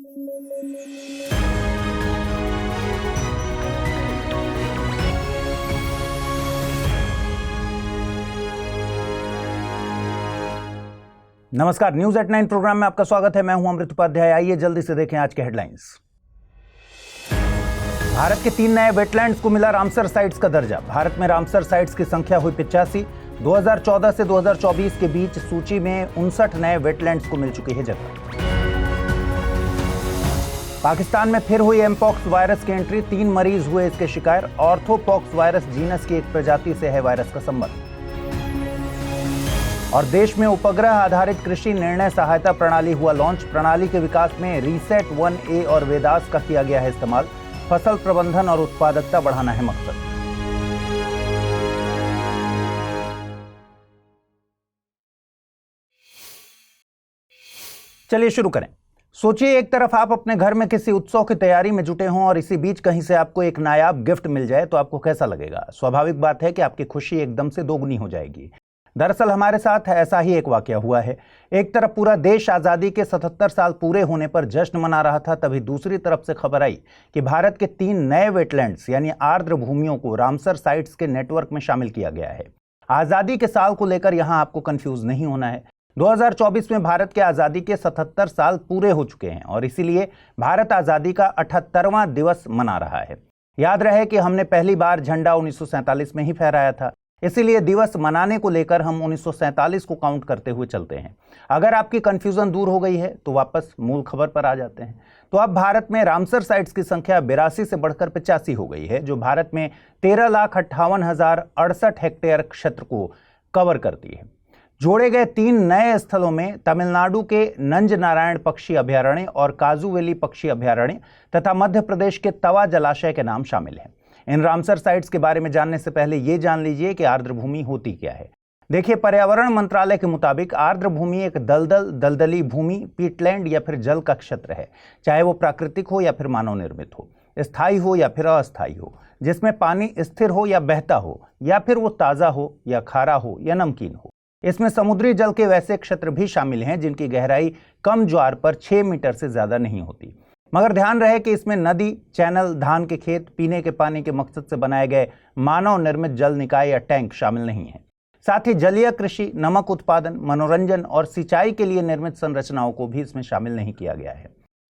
नमस्कार, news at 9 programme में आपका स्वागत है। मैं हूं अमृत उपाध्याय। आइए जल्दी से देखें आज के हेडलाइंस। भारत के 3 नए वेटलैंड्स को मिला रामसर साइट्स का दर्जा। भारत में रामसर साइट्स की संख्या हुई 85। 2014 से 2024 के बीच सूची में 59 नए वेटलैंड्स को मिल चुकी है जगह। पाकिस्तान में फिर हुई एमपॉक्स वायरस की एंट्री। 3 मरीज हुए इसके शिकार। ऑर्थोपॉक्स वायरस जीनस की एक प्रजाति से है वायरस का संबंध। और देश में उपग्रह आधारित कृषि निर्णय सहायता प्रणाली हुआ लॉन्च। प्रणाली के विकास में रीसेट 1A और वेदास का किया गया है इस्तेमाल। फसल प्रबंधन और उत्पादकता बढ़ाना है मकसद। चलिए शुरू करें। सोचिए, एक तरफ आप अपने घर में किसी उत्सव की तैयारी में जुटे हों और इसी बीच कहीं से आपको एक नायाब गिफ्ट मिल जाए तो आपको कैसा लगेगा? स्वाभाविक बात है कि आपकी खुशी एकदम से दोगुनी हो जाएगी। दरअसल हमारे साथ ऐसा ही एक वाकया हुआ है। एक तरफ पूरा देश आज़ादी के 77 साल पूरे होने पर जश्न मना रहा था, तभी दूसरी तरफ से खबर आई कि भारत के 3 नए वेटलैंड्स यानी आर्द्र भूमियों को रामसर साइट्स के नेटवर्क में शामिल किया गया है। आज़ादी के साल को लेकर यहां आपको कंफ्यूज नहीं होना है। 2024 में भारत के आज़ादी के 77 साल पूरे हो चुके हैं और इसीलिए भारत आज़ादी का 78वां दिवस मना रहा है। याद रहे कि हमने पहली बार झंडा 1947 में ही फहराया था, इसीलिए दिवस मनाने को लेकर हम 1947 को काउंट करते हुए चलते हैं। अगर आपकी कंफ्यूजन दूर हो गई है तो वापस मूल खबर पर आ जाते हैं। तो अब भारत में रामसर साइट्स की संख्या 82 से बढ़कर 85 हो गई है, जो भारत में 13,58,068 हेक्टेयर क्षेत्र को कवर करती है। जोड़े गए 3 नए स्थलों में तमिलनाडु के नंज नारायण पक्षी अभयारण्य और काजुवेली पक्षी अभयारण्य तथा मध्य प्रदेश के तवा जलाशय के नाम शामिल हैं। इन रामसर साइट्स के बारे में जानने से पहले ये जान लीजिए कि आर्द्र भूमि होती क्या है। देखिए, पर्यावरण मंत्रालय के मुताबिक आर्द्र भूमि एक दलदली भूमि, पीटलैंड या फिर जल का क्षेत्र है, चाहे वो प्राकृतिक हो या फिर मानव निर्मित हो, स्थायी हो या फिर अस्थायी हो, जिसमें पानी स्थिर हो या बहता हो, या फिर वो ताज़ा हो या खारा हो या नमकीन हो। इसमें समुद्री जल के वैसे क्षेत्र भी शामिल हैं जिनकी गहराई कम ज्वार पर 6 मीटर से ज़्यादा नहीं होती। मगर ध्यान रहे कि इसमें नदी, चैनल, धान के खेत, पीने के पानी के मकसद से बनाए गए मानव निर्मित जल निकाय या टैंक शामिल नहीं है। साथ ही जलीय कृषि, नमक उत्पादन, मनोरंजन और सिंचाई के लिए निर्मित संरचनाओं को भी इसमें शामिल नहीं किया गया है।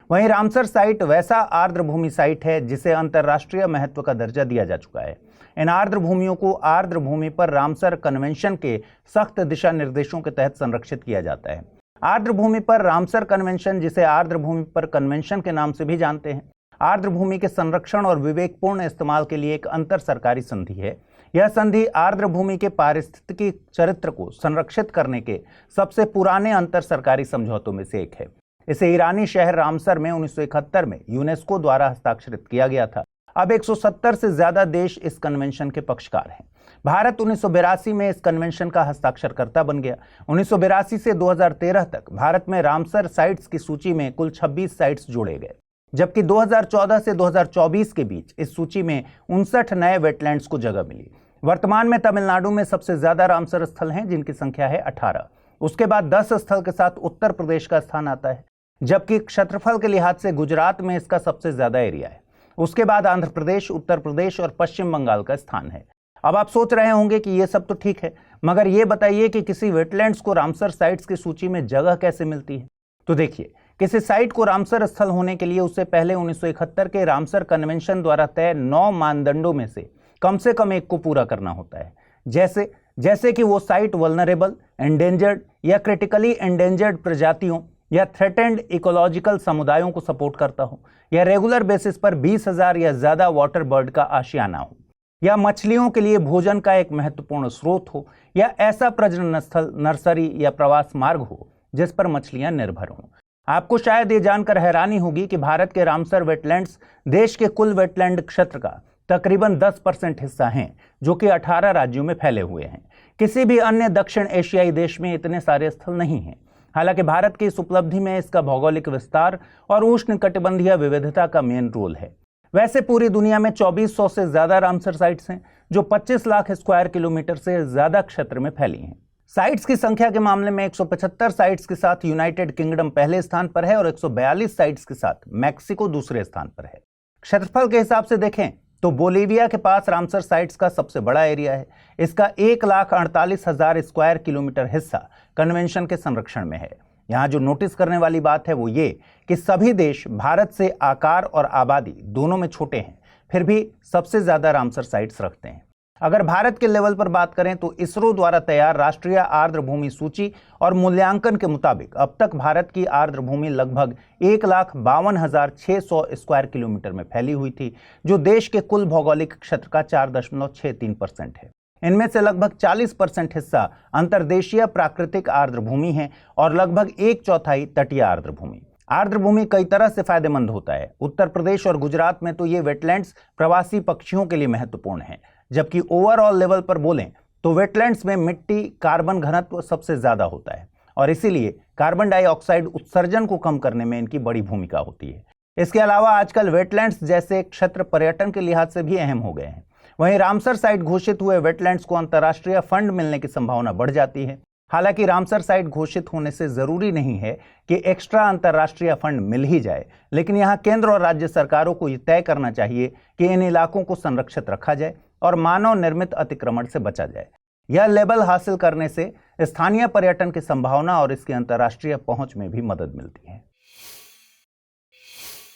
वहीं रामसर साइट वैसा आर्द्र भूमि साइट है जिसे अंतर्राष्ट्रीय महत्व का दर्जा दिया जा चुका है। इन आर्द्र भूमियों को आर्द्र भूमि पर रामसर कन्वेंशन के सख्त दिशा निर्देशों के तहत संरक्षित किया जाता है। आर्द्र भूमि पर रामसर कन्वेंशन, जिसे आर्द्र भूमि पर कन्वेंशन के नाम से भी जानते हैं, आर्द्र भूमि के संरक्षण और विवेकपूर्ण इस्तेमाल के लिए एक अंतर सरकारी संधि है। यह संधि आर्द्र भूमि के पारिस्थितिकी चरित्र को संरक्षित करने के सबसे पुराने अंतर सरकारी समझौतों में से एक है। इसे ईरानी शहर रामसर में 1971 में यूनेस्को द्वारा हस्ताक्षरित किया गया था। अब 170 से ज्यादा देश इस कन्वेंशन के पक्षकार हैं। भारत 1982 में इस कन्वेंशन का हस्ताक्षरकर्ता बन गया। 1982 से 2013 तक भारत में रामसर साइट्स की सूची में कुल 26 साइट्स जोड़े गए, जबकि 2014 से 2024 के बीच इस सूची में 59 नए वेटलैंड्स को जगह मिली। वर्तमान में तमिलनाडु में सबसे ज्यादा रामसर स्थल हैं, जिनकी संख्या है 18। उसके बाद 10 स्थल के साथ उत्तर प्रदेश का स्थान आता है, जबकि क्षेत्रफल के लिहाज से गुजरात में इसका सबसे ज्यादा एरिया है। उसके बाद आंध्र प्रदेश, उत्तर प्रदेश और पश्चिम बंगाल का स्थान है। अब आप सोच रहे होंगे कि ये सब तो ठीक है, मगर ये बताइए कि किसी वेटलैंड्स को रामसर साइट्स की सूची में जगह कैसे मिलती है? तो देखिए, किसी साइट को रामसर स्थल होने के लिए उससे पहले 1971 के रामसर कन्वेंशन द्वारा तय 9 मानदंडों में से कम एक को पूरा करना होता है। जैसे कि वो साइट वल्नरेबल, एंडेंजर्ड या क्रिटिकली एंडेंजर्ड प्रजातियों या थ्रेटेंड इकोलॉजिकल समुदायों को सपोर्ट करता हो, या रेगुलर बेसिस पर 20,000 या ज्यादा वाटर बर्ड का आशियाना हो, या मछलियों के लिए भोजन का एक महत्वपूर्ण स्रोत हो, या ऐसा प्रजनन स्थल, नर्सरी या प्रवास मार्ग हो जिस पर मछलियां निर्भर हों। आपको शायद ये जानकर हैरानी होगी कि भारत के रामसर वेटलैंड्स देश के कुल वेटलैंड क्षेत्र का तकरीबन 10% हिस्सा हैं, जो कि 18 राज्यों में फैले हुए हैं। किसी भी अन्य दक्षिण एशियाई देश में इतने सारे स्थल नहीं हैं। हालांकि भारत की इस उपलब्धि में इसका भौगोलिक विस्तार और उष्णकटिबंधीय विविधता का मेन रोल है। वैसे पूरी दुनिया में 2400 से ज्यादा रामसर साइट्स हैं, जो 25 लाख स्क्वायर किलोमीटर से ज्यादा क्षेत्र में फैली हैं। साइट्स की संख्या के मामले में 175 साइट्स के साथ यूनाइटेड किंगडम पहले स्थान पर है और 142 साइट्स के साथ मैक्सिको दूसरे स्थान पर है। क्षेत्रफल के हिसाब से देखें तो बोलीविया के पास रामसर साइट्स का सबसे बड़ा एरिया है। इसका 1,48,000 स्क्वायर किलोमीटर हिस्सा कन्वेंशन के संरक्षण में है। यहाँ जो नोटिस करने वाली बात है वो ये कि सभी देश भारत से आकार और आबादी दोनों में छोटे हैं, फिर भी सबसे ज्यादा रामसर साइट्स रखते हैं। अगर भारत के लेवल पर बात करें तो इसरो द्वारा तैयार राष्ट्रीय आर्द्र भूमि सूची और मूल्यांकन के मुताबिक अब तक भारत की आर्द्र भूमि लगभग 1,52,600 स्क्वायर किलोमीटर में फैली हुई थी, जो देश के कुल भौगोलिक क्षेत्र का 4.63% है। इनमें से लगभग 40% हिस्सा अंतर्देशीय प्राकृतिक आर्द्र भूमि है और लगभग 1/4 तटीय आर्द्र भूमि। आर्द्र भूमि कई तरह से फायदेमंद होता है। उत्तर प्रदेश और गुजरात में तो ये वेटलैंड्स प्रवासी पक्षियों के लिए महत्वपूर्ण है, जबकि ओवरऑल लेवल पर बोलें तो वेटलैंड्स में मिट्टी कार्बन घनत्व सबसे ज्यादा होता है और इसीलिए कार्बन डाइऑक्साइड उत्सर्जन को कम करने में इनकी बड़ी भूमिका होती है। इसके अलावा आजकल वेटलैंड्स जैसे क्षेत्र पर्यटन के लिहाज से भी अहम हो गए हैं। वहीं रामसर साइट घोषित हुए वेटलैंड्स को अंतर्राष्ट्रीय फंड मिलने की संभावना बढ़ जाती है। हालांकि रामसर साइट घोषित होने से जरूरी नहीं है कि एक्स्ट्रा अंतर्राष्ट्रीय फंड मिल ही जाए, लेकिन यहाँ केंद्र और राज्य सरकारों को यह तय करना चाहिए कि इन इलाकों को संरक्षित रखा जाए और मानव निर्मित अतिक्रमण से बचा जाए। यह लेबल हासिल करने से स्थानीय पर्यटन की संभावना और इसकी अंतर्राष्ट्रीय पहुंच में भी मदद मिलती है।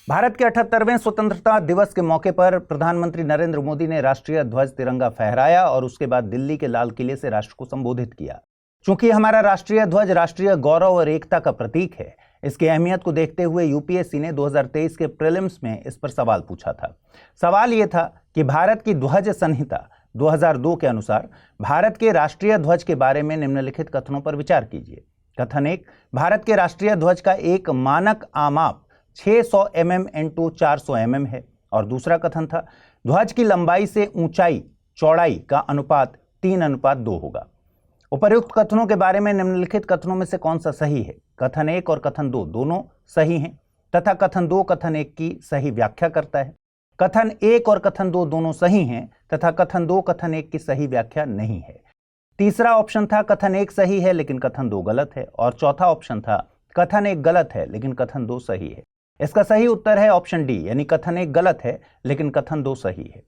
भारत के 78वें स्वतंत्रता दिवस के मौके पर प्रधानमंत्री नरेंद्र मोदी ने राष्ट्रीय ध्वज तिरंगा फहराया और उसके बाद दिल्ली के लाल किले से राष्ट्र को संबोधित किया। चूंकि हमारा राष्ट्रीय ध्वज राष्ट्रीय गौरव और एकता का प्रतीक है, इसकी अहमियत को देखते हुए यूपीएससी ने 2023 के प्रीलिम्स में इस पर सवाल पूछा था। सवाल यह था कि भारत की ध्वज संहिता 2002 के अनुसार भारत के राष्ट्रीय ध्वज के बारे में निम्नलिखित कथनों पर विचार कीजिए। कथन 1, भारत के राष्ट्रीय ध्वज का एक मानक आमाप 600 mm × 400 mm है। और दूसरा कथन था, ध्वज की लंबाई से ऊंचाई चौड़ाई का अनुपात 3:2 होगा। उपर्युक्त कथनों के बारे में निम्नलिखित कथनों में से कौन सा सही है? कथन 1 और कथन 2 दोनों सही हैं तथा कथन 2 कथन 1 की सही व्याख्या करता है। कथन 1 और कथन 2 दोनों सही हैं तथा कथन 2 कथन 1 की सही व्याख्या नहीं है। तीसरा ऑप्शन था कथन 1 सही है लेकिन कथन 2 गलत है और चौथा ऑप्शन था कथन 1 गलत है लेकिन कथन 2 सही है। इसका सही उत्तर है ऑप्शन डी, यानी कथन 1 गलत है लेकिन कथन 2 सही है।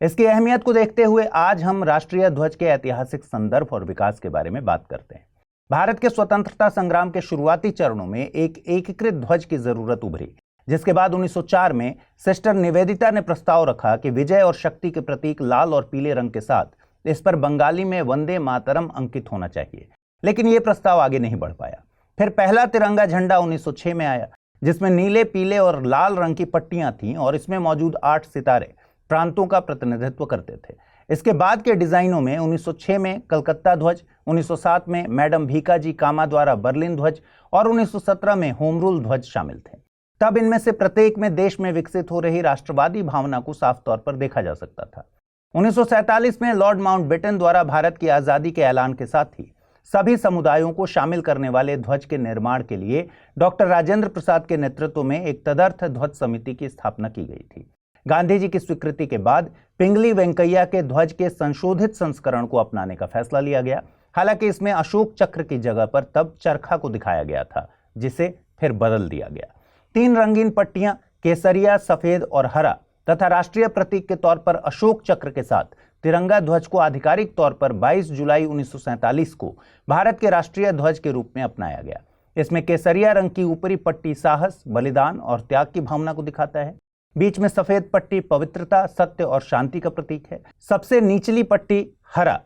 इसकी अहमियत को देखते हुए आज हम राष्ट्रीय ध्वज के ऐतिहासिक संदर्भ और विकास के बारे में बात करते हैं। भारत के स्वतंत्रता संग्राम के शुरुआती चरणों में एक एकीकृत ध्वज की जरूरत उभरी, जिसके बाद 1904 में सिस्टर निवेदिता ने प्रस्ताव रखा कि विजय और शक्ति के प्रतीक लाल और पीले रंग के साथ इस पर बंगाली में वंदे मातरम अंकित होना चाहिए, लेकिन यह प्रस्ताव आगे नहीं बढ़ पाया। फिर पहला तिरंगा झंडा 1906 में आया, जिसमें नीले, पीले और लाल रंग की पट्टियां थीं और इसमें मौजूद 8 सितारे प्रांतों का प्रतिनिधित्व करते थे। इसके बाद के डिजाइनों में 1906 में कलकत्ता ध्वज, 1907 में मैडम भीकाजी कामा द्वारा बर्लिन ध्वज और 1917 में होम रूल ध्वज शामिल थे। तब इनमें से प्रत्येक में देश में विकसित हो रही राष्ट्रवादी भावना को साफ तौर पर देखा जा सकता था। 1947 में लॉर्ड माउंटबेटन द्वारा भारत की आजादी के ऐलान के साथ ही सभी समुदायों को शामिल करने वाले ध्वज के निर्माण के लिए डॉक्टर राजेंद्र प्रसाद के नेतृत्व में एक तदर्थ ध्वज समिति की स्थापना की गई थी। गांधी जी की स्वीकृति के बाद पिंगली वेंकैया के ध्वज के संशोधित संस्करण को अपनाने का फैसला लिया गया। हालांकि इसमें अशोक चक्र की जगह पर तब चरखा को दिखाया गया था, जिसे फिर बदल दिया गया। 3 रंगीन पट्टियां केसरिया, सफेद और हरा तथा राष्ट्रीय प्रतीक के तौर पर अशोक चक्र के साथ तिरंगा ध्वज को आधिकारिक तौर पर 22 जुलाई 1947 को भारत के राष्ट्रीय ध्वज के रूप में अपनाया गया। इसमें केसरिया रंग की ऊपरी पट्टी साहस, बलिदान और त्याग की भावना को दिखाता है। बीच में सफेद पट्टी पवित्रता, सत्य और शांति का प्रतीक है। सबसे निचली पट्टी हरा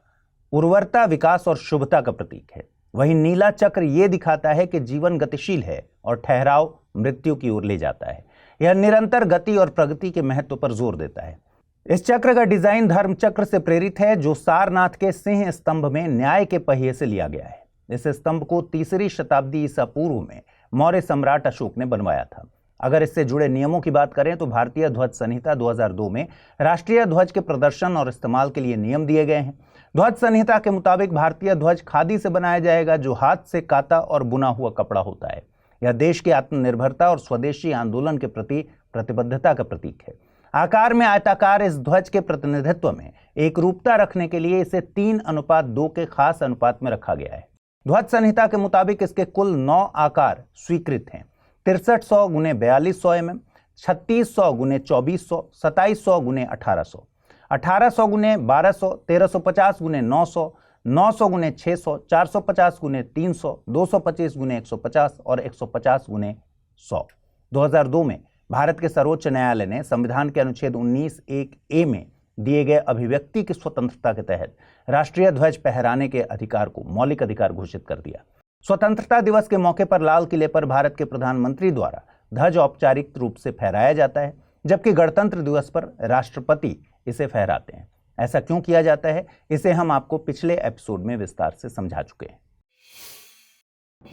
उर्वरता, विकास और शुभता का प्रतीक है। वहीं नीला चक्र ये दिखाता है कि जीवन गतिशील है और ठहराव मृत्यु की ओर ले जाता है। यह निरंतर गति और प्रगति के महत्व पर जोर देता है। इस चक्र का डिजाइन धर्म चक्र से प्रेरित है, जो सारनाथ के सिंह स्तंभ में न्याय के पहिए से लिया गया है। इस स्तंभ को 3री शताब्दी ईसा पूर्व में मौर्य सम्राट अशोक ने बनवाया था। अगर इससे जुड़े नियमों की बात करें तो भारतीय ध्वज संहिता 2002 में राष्ट्रीय ध्वज के प्रदर्शन और इस्तेमाल के लिए नियम दिए गए हैं। ध्वज संहिता के मुताबिक भारतीय ध्वज खादी से बनाया जाएगा, जो हाथ से काता और बुना हुआ कपड़ा होता है। यह देश की आत्मनिर्भरता और स्वदेशी आंदोलन के प्रति प्रतिबद्धता का प्रतीक है। आकार में आयताकार इस ध्वज के प्रतिनिधित्व में एक रूपता रखने के लिए इसे 3:2 के खास अनुपात में रखा गया है। ध्वज संहिता के मुताबिक इसके कुल 9 आकार स्वीकृत हैं। 6300 × 4200 mm, 3600 × 2400, 2700 × 1800, 1800 × 1200, 1350 × 900, 900 × 600, 450 × 300, 225 × 150 और 150 × 100। 2002 में भारत के सर्वोच्च न्यायालय ने संविधान के अनुच्छेद 19(1)(a) में दिए गए अभिव्यक्ति की स्वतंत्रता के तहत राष्ट्रीय ध्वज फहराने के अधिकार को मौलिक अधिकार घोषित कर दिया। स्वतंत्रता दिवस के मौके पर लाल किले पर भारत के प्रधानमंत्री द्वारा ध्वज औपचारिक रूप से फहराया जाता है, जबकि गणतंत्र दिवस पर राष्ट्रपति इसे फहराते हैं। ऐसा क्यों किया जाता है, इसे हम आपको पिछले एपिसोड में विस्तार से समझा चुके हैं।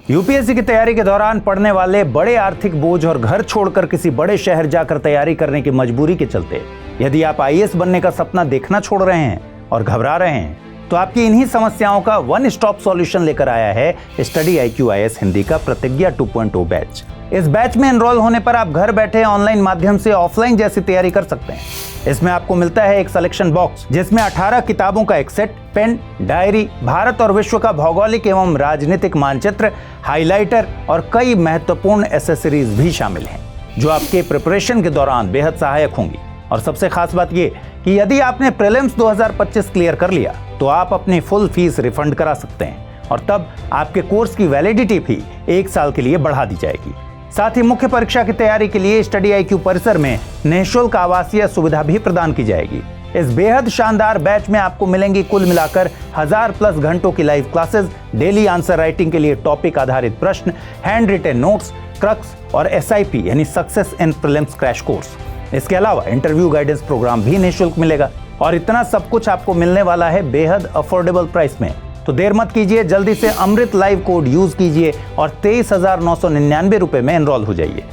यूपीएससी की तैयारी के दौरान पढ़ने वाले बड़े आर्थिक बोझ और घर छोड़कर किसी बड़े शहर जाकर तैयारी करने की मजबूरी के चलते यदि आप आईएएस बनने का सपना देखना छोड़ रहे हैं और घबरा रहे हैं, तो आपकी इन्हीं समस्याओं का वन स्टॉप सॉल्यूशन लेकर आया है स्टडी IQ IAS हिंदी का प्रतिज्ञा 2.0 बैच। इस बैच में एनरोल होने पर आप घर बैठे ऑनलाइन माध्यम से ऑफलाइन जैसी तैयारी कर सकते हैं। इसमें आपको मिलता है एक सिलेक्शन बॉक्स जिसमें 18 किताबों का एक सेट, पेन, डायरी, भारत और विश्व का भौगोलिक एवं राजनीतिक मानचित्र, हाइलाइटर और कई महत्वपूर्ण एसेसरीज भी शामिल हैं, जो आपके प्रिपरेशन के दौरान बेहद सहायक होंगी। और सबसे खास बात यह कि यदि आपने प्रीलिम्स 2025 क्लियर कर लिया तो आप अपनी फुल फीस रिफंड करा सकते हैं और तब आपके कोर्स की वैलिडिटी भी 1 साल के लिए बढ़ा दी जाएगी। साथ ही मुख्य परीक्षा की तैयारी के लिए स्टडी IQ परिसर में निःशुल्क आवासीय सुविधा भी प्रदान की जाएगी। इस बेहद शानदार बैच में आपको मिलेंगी कुल मिलाकर 1000+ घंटों की live classes, daily answer writing के लिए टॉपिक आधारित प्रश्न, हैंड रिटेन नोट्स, क्रक्स और SIP यानी success in prelims crash course. इसके अलावा इंटरव्यू गाइडेंस प्रोग्राम भी निःशुल्क मिलेगा और इतना सब कुछ आपको मिलने वाला है बेहद अफोर्डेबल प्राइस में। तो देर मत कीजिए, जल्दी से अमृत लाइव कोड यूज कीजिए और 23,999 रुपए में एनरोल हो जाइए।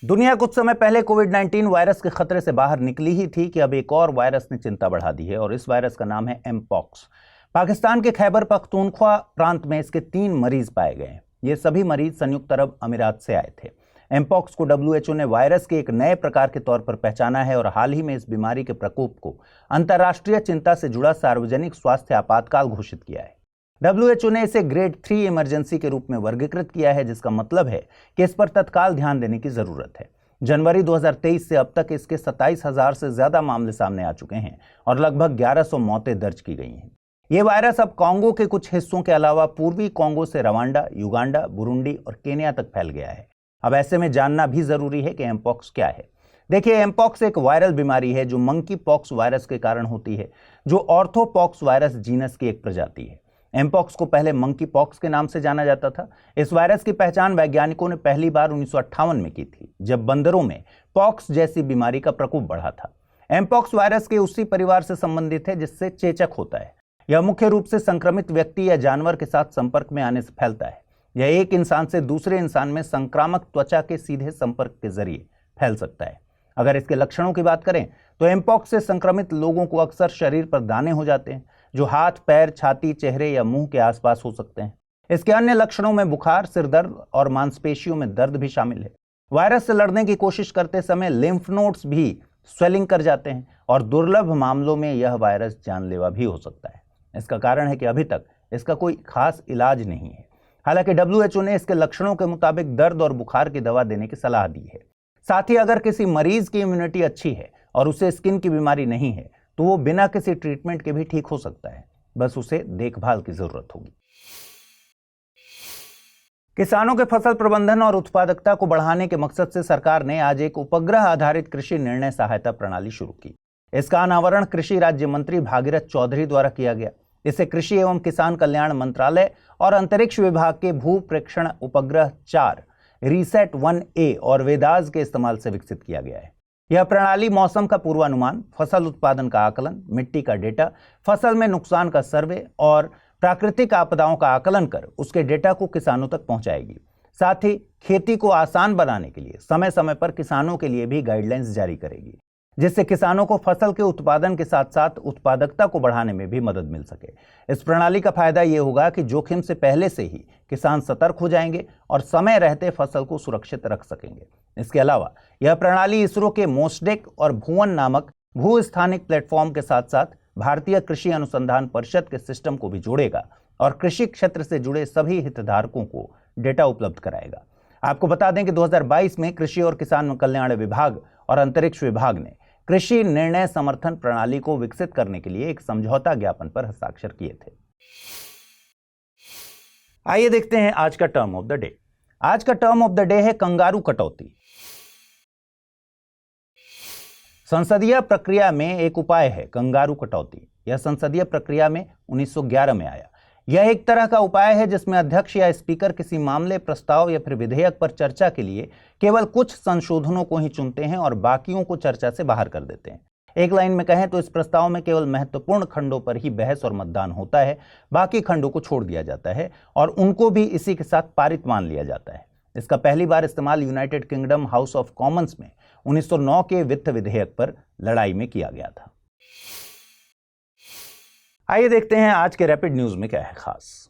दुनिया कुछ समय पहले कोविड-19 वायरस के खतरे से बाहर निकली ही थी कि अब एक और वायरस ने चिंता बढ़ा दी है और इस वायरस का नाम है एमपॉक्स। पाकिस्तान के खैबर पख्तूनख्वा प्रांत में इसके 3 मरीज पाए गए हैं। ये सभी मरीज संयुक्त अरब अमीरात से आए थे। एमपॉक्स को WHO ने वायरस के एक नए प्रकार के तौर पर पहचाना है और हाल ही में इस बीमारी के प्रकोप को अंतर्राष्ट्रीय चिंता से जुड़ा सार्वजनिक स्वास्थ्य आपातकाल घोषित किया है। WHO ने इसे ग्रेड 3 इमरजेंसी के रूप में वर्गीकृत किया है, जिसका मतलब है कि इस पर तत्काल ध्यान देने की जरूरत है। जनवरी 2023 से अब तक इसके 27,000 से ज्यादा मामले सामने आ चुके हैं और लगभग 1100 मौतें दर्ज की गई हैं। ये वायरस अब कांगो के कुछ हिस्सों के अलावा पूर्वी कांगो से रवांडा, युगांडा, बुरुंडी और केन्या तक फैल गया है। अब ऐसे में जानना भी जरूरी है कि एमपॉक्स क्या है। देखिए, एमपॉक्स एक वायरल बीमारी है जो मंकी पॉक्स वायरस के कारण होती है, जो ऑर्थोपॉक्स वायरस जीनस की एक प्रजाति है। एमपॉक्स को पहले मंकी पॉक्स के नाम से जाना जाता था। इस वायरस की पहचान वैज्ञानिकों ने पहली बार 1958 में की थी, जब बंदरों में पॉक्स जैसी बीमारी का प्रकोप बढ़ा था। एमपॉक्स वायरस के उसी परिवार से संबंधित है जिससे चेचक होता है। यह मुख्य रूप से संक्रमित व्यक्ति या जानवर के साथ संपर्क में आने से फैलता है। यह एक इंसान से दूसरे इंसान में संक्रामक त्वचा के सीधे संपर्क के जरिए फैल सकता है। अगर इसके लक्षणों की बात करें तो एमपॉक्स से संक्रमित लोगों को अक्सर शरीर पर दाने हो जाते हैं, जो हाथ, पैर, छाती, चेहरे या मुंह के आसपास हो सकते हैं। इसके अन्य लक्षणों में बुखार, सिरदर्द और मांसपेशियों में दर्द भी शामिल है। वायरस से लड़ने की कोशिश करते समय लिम्फ नोड्स भी स्वेलिंग कर जाते हैं और दुर्लभ मामलों में यह वायरस जानलेवा भी हो सकता है। इसका कारण है कि अभी तक इसका कोई खास इलाज नहीं है। हालांकि WHO ने इसके लक्षणों के मुताबिक दर्द और बुखार की दवा देने की सलाह दी है। साथ ही अगर किसी मरीज की इम्यूनिटी अच्छी है और उसे स्किन की बीमारी नहीं है तो वो बिना किसी ट्रीटमेंट के भी ठीक हो सकता है, बस उसे देखभाल की जरूरत होगी। किसानों के फसल प्रबंधन और उत्पादकता को बढ़ाने के मकसद से सरकार ने आज एक उपग्रह आधारित कृषि निर्णय सहायता प्रणाली शुरू की। इसका अनावरण कृषि राज्य मंत्री भागीरथ चौधरी द्वारा किया गया। इसे कृषि एवं किसान कल्याण मंत्रालय और अंतरिक्ष विभाग के भू प्रेक्षण उपग्रह 4 रीसेट-1A और वेदास के इस्तेमाल से विकसित किया गया है। यह प्रणाली मौसम का पूर्वानुमान, फसल उत्पादन का आकलन, मिट्टी का डेटा, फसल में नुकसान का सर्वे और प्राकृतिक आपदाओं का आकलन कर उसके डेटा को किसानों तक पहुंचाएगी। साथ ही खेती को आसान बनाने के लिए समय समय पर किसानों के लिए भी गाइडलाइंस जारी करेगी। जिससे किसानों को फसल के उत्पादन के साथ साथ उत्पादकता को बढ़ाने में भी मदद मिल सके। इस प्रणाली का फायदा ये होगा कि जोखिम से पहले से ही किसान सतर्क हो जाएंगे और समय रहते फसल को सुरक्षित रख सकेंगे। इसके अलावा यह प्रणाली इसरो के मोस्डेक और भुवन नामक भूस्थानिक प्लेटफॉर्म के साथ साथ भारतीय कृषि अनुसंधान परिषद के सिस्टम को भी जोड़ेगा और कृषि क्षेत्र से जुड़े सभी हितधारकों को डेटा उपलब्ध कराएगा। आपको बता दें कि 2022 में कृषि और किसान कल्याण विभाग और अंतरिक्ष विभाग ने कृषि निर्णय समर्थन प्रणाली को विकसित करने के लिए एक समझौता ज्ञापन पर हस्ताक्षर किए थे। आइए देखते हैं आज का टर्म ऑफ द डे। आज का टर्म ऑफ द डे है कंगारू कटौती। संसदीय प्रक्रिया में एक उपाय है कंगारू कटौती। यह संसदीय प्रक्रिया में 1911 में आया। यह एक तरह का उपाय है जिसमें अध्यक्ष या स्पीकर किसी मामले, प्रस्ताव या फिर विधेयक पर चर्चा के लिए केवल कुछ संशोधनों को ही चुनते हैं और बाकियों को चर्चा से बाहर कर देते हैं। एक लाइन में कहें तो इस प्रस्ताव में केवल महत्वपूर्ण खंडों पर ही बहस और मतदान होता है, बाकी खंडों को छोड़ दिया जाता है और उनको भी इसी के साथ पारित मान लिया जाता है। इसका पहली बार इस्तेमाल United kingdom house of Commons में 1909 के वित्त विधेयक पर लड़ाई में किया गया था। आइए देखते हैं आज के रैपिड न्यूज में क्या है खास।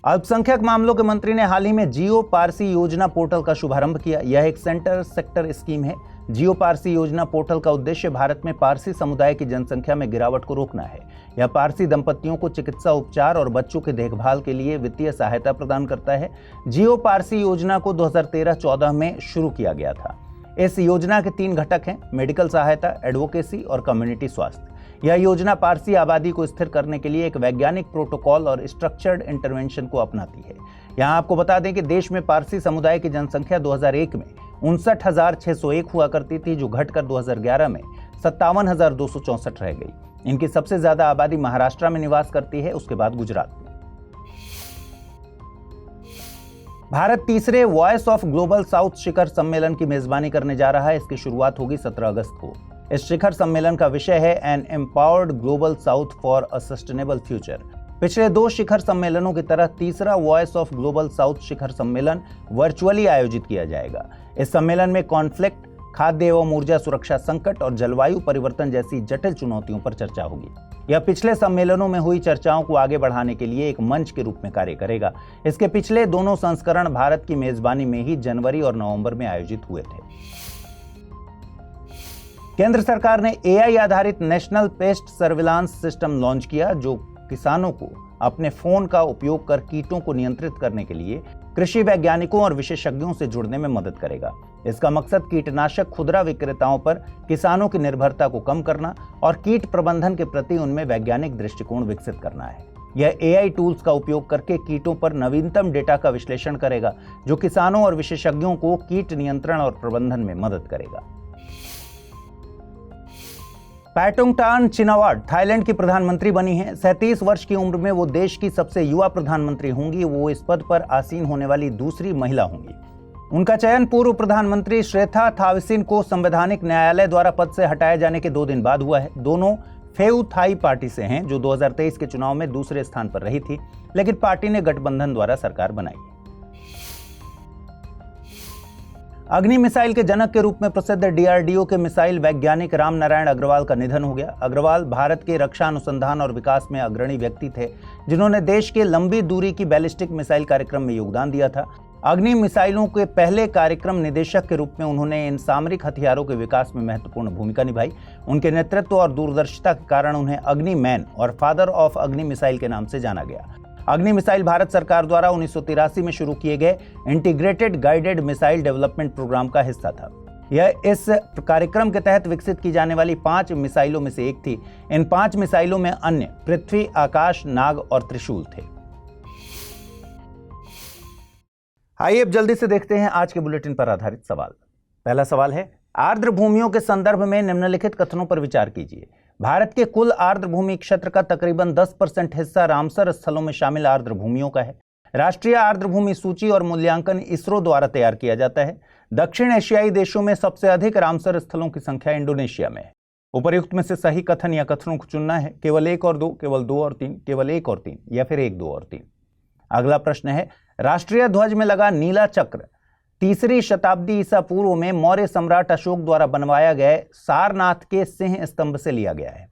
अल्पसंख्यक मामलों के मंत्री ने हाल ही में जियो पारसी योजना पोर्टल का शुभारंभ किया। यह एक सेक्टर स्कीम है। जियो पारसी योजना पोर्टल का उद्देश्य भारत में पारसी समुदाय की जनसंख्या में गिरावट को रोकना है। यह पारसी दंपतियों को चिकित्सा उपचार और बच्चों की देखभाल के लिए वित्तीय सहायता प्रदान करता है। जियो पारसी योजना को 2013-14 में शुरू किया गया था। इस योजना के 3 घटक हैं: मेडिकल सहायता, एडवोकेसी और कम्युनिटी स्वास्थ्य। यह योजना पारसी आबादी को स्थिर करने के लिए एक वैज्ञानिक प्रोटोकॉल और स्ट्रक्चर्ड इंटरवेंशन को अपनाती है। यहां आपको बता दें कि देश में पारसी समुदाय की जनसंख्या 2001 में 59,601 हुआ करती थी, जो घटकर 2011 में 57,264 रह गई। इनकी सबसे ज्यादा आबादी महाराष्ट्र में निवास करती है, उसके बाद गुजरात में। भारत तीसरे वॉइस ऑफ ग्लोबल साउथ शिखर सम्मेलन की मेजबानी करने जा रहा है। इसकी शुरुआत होगी 17 अगस्त को। इस शिखर सम्मेलन का विषय है an empowered global south for a sustainable future. पिछले 2 शिखर सम्मेलनों की तरह तीसरा वॉइस ऑफ ग्लोबल साउथ शिखर सम्मेलन वर्चुअली आयोजित किया जाएगा। इस सम्मेलन में कॉन्फ्लिक्ट, खाद्य एवं ऊर्जा सुरक्षा संकट और जलवायु परिवर्तन जैसी जटिल चुनौतियों पर चर्चा होगी। यह पिछले सम्मेलनों में हुई चर्चाओं को आगे बढ़ाने के लिए एक मंच के रूप में कार्य करेगा। इसके पिछले दोनों संस्करण भारत की मेजबानी में ही जनवरी और नवंबर में आयोजित हुए थे। केंद्र सरकार ने एआई आधारित national paste surveillance system launch किया, जो किसानों को अपने फोन का उपयोग कर कीटों को नियंत्रित करने के लिए कृषि वैज्ञानिकों और विशेषज्ञों से जुड़ने में मदद करेगा। इसका मकसद कीटनाशक खुदरा विक्रेताओं पर किसानों की निर्भरता को कम करना और कीट प्रबंधन के प्रति उनमें वैज्ञानिक दृष्टिकोण विकसित करना है। यह एआई टूल्स का उपयोग करके कीटों पर नवीनतम डेटा का विश्लेषण करेगा, जो किसानों और विशेषज्ञों को कीट नियंत्रण और प्रबंधन में मदद करेगा। पैटोंगटान चिनावाड थाईलैंड की प्रधानमंत्री बनी हैं। 37 वर्ष की उम्र में वो देश की सबसे युवा प्रधानमंत्री होंगी। वो इस पद पर आसीन होने वाली दूसरी महिला होंगी। उनका चयन पूर्व प्रधानमंत्री श्रेथा थाविसिन को संवैधानिक न्यायालय द्वारा पद से हटाए जाने के 2 दिन बाद हुआ है। दोनों फेउ थाई पार्टी से हैं, जो 2023 के चुनाव में दूसरे स्थान पर रही थी, लेकिन पार्टी ने गठबंधन द्वारा सरकार बनाई। अग्नि मिसाइल के जनक के रूप में प्रसिद्ध डीआरडीओ के मिसाइल वैज्ञानिक राम नारायण अग्रवाल का निधन हो गया। अग्रवाल भारत के रक्षा अनुसंधान और विकास में अग्रणी व्यक्ति थे, जिन्होंने देश के लंबी दूरी की बैलिस्टिक मिसाइल कार्यक्रम में योगदान दिया था। अग्नि मिसाइलों के पहले कार्यक्रम निदेशक के रूप में उन्होंने इन सामरिक हथियारों के विकास में महत्वपूर्ण भूमिका निभाई। उनके नेतृत्व और दूरदर्शिता के कारण उन्हें अग्नि मैन और फादर ऑफ अग्नि मिसाइल के नाम से जाना गया। अग्नि मिसाइल भारत सरकार द्वारा 1983 में शुरू किए गए integrated guided missile development programme का हिस्सा था। यह इस कार्यक्रम के तहत विकसित की जाने वाली 5 मिसाइलों में से एक थी। इन 5 मिसाइलों में अन्य पृथ्वी, आकाश, नाग और त्रिशूल थे। आइए अब जल्दी से देखते हैं आज के बुलेटिन पर आधारित सवाल। पहला सवाल है, आर्द्र भूमियों के संदर्भ में निम्नलिखित कथनों पर विचार कीजिए। भारत के कुल आर्द्र भूमि क्षेत्र का तकरीबन 10% हिस्सा रामसर स्थलों में शामिल आर्द्र भूमियों का है। राष्ट्रीय आर्द्र भूमि सूची और मूल्यांकन इसरो द्वारा तैयार किया जाता है। दक्षिण एशियाई देशों में सबसे अधिक रामसर स्थलों की संख्या इंडोनेशिया में है। उपर्युक्त में से सही कथन या कथनों को चुनना है। केवल 1 और 2, केवल 2 और 3, केवल 1 और 3 या फिर 1, 2 और 3। अगला प्रश्न है, राष्ट्रीय ध्वज में लगा नीला चक्र 3री शताब्दी ईसा पूर्व में मौर्य सम्राट अशोक द्वारा बनवाया गया सारनाथ के सिंह स्तंभ से लिया गया है।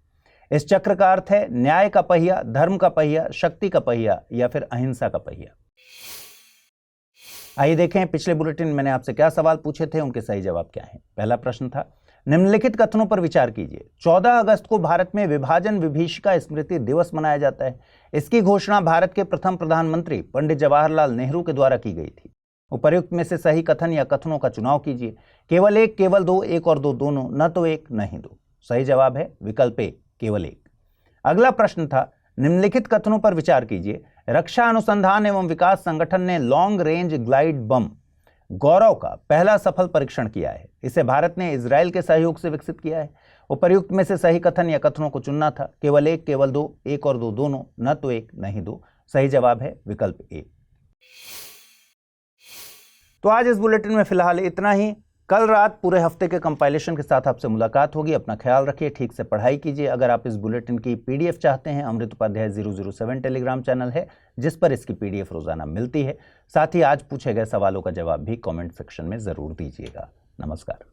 इस चक्र का अर्थ है न्याय का पहिया, धर्म का पहिया, शक्ति का पहिया या फिर अहिंसा का पहिया। आइए देखें पिछले बुलेटिन में मैंने आपसे क्या सवाल पूछे थे, उनके सही जवाब क्या हैं। पहला प्रश्न था निम्नलिखित कथनों पर विचार कीजिए। 14 अगस्त को भारत में विभाजन विभीषिका स्मृति दिवस मनाया जाता है। इसकी घोषणा भारत के प्रथम प्रधानमंत्री पंडित जवाहरलाल नेहरू के द्वारा की गई थी। उपर्युक्त में से सही कथन या कथनों का चुनाव कीजिए। केवल एक, केवल दो, एक और दो दोनों, न तो एक न ही दो। सही जवाब है विकल्प ए, केवल एक। अगला प्रश्न था निम्नलिखित कथनों पर विचार कीजिए। रक्षा अनुसंधान एवं विकास संगठन ने लॉन्ग रेंज ग्लाइड बम गौरव का पहला सफल परीक्षण किया है। इसे भारत ने इजराइल के सहयोग से विकसित किया है। उपर्युक्त में से सही कथन या कथनों को चुनना था। केवल एक, केवल दो, एक और दो दोनों, न तो एक न ही दो। सही जवाब है विकल्प ए। तो आज इस बुलेटिन में फिलहाल इतना ही। कल रात पूरे हफ्ते के कंपाइलेशन के साथ आपसे मुलाकात होगी। अपना ख्याल रखिए, ठीक से पढ़ाई कीजिए। अगर आप इस बुलेटिन की पीडीएफ चाहते हैं, अमृत उपाध्याय 007 टेलीग्राम चैनल है जिस पर इसकी पीडीएफ रोजाना मिलती है। साथ ही आज पूछे गए सवालों का जवाब भी कमेंट सेक्शन में जरूर दीजिएगा। नमस्कार।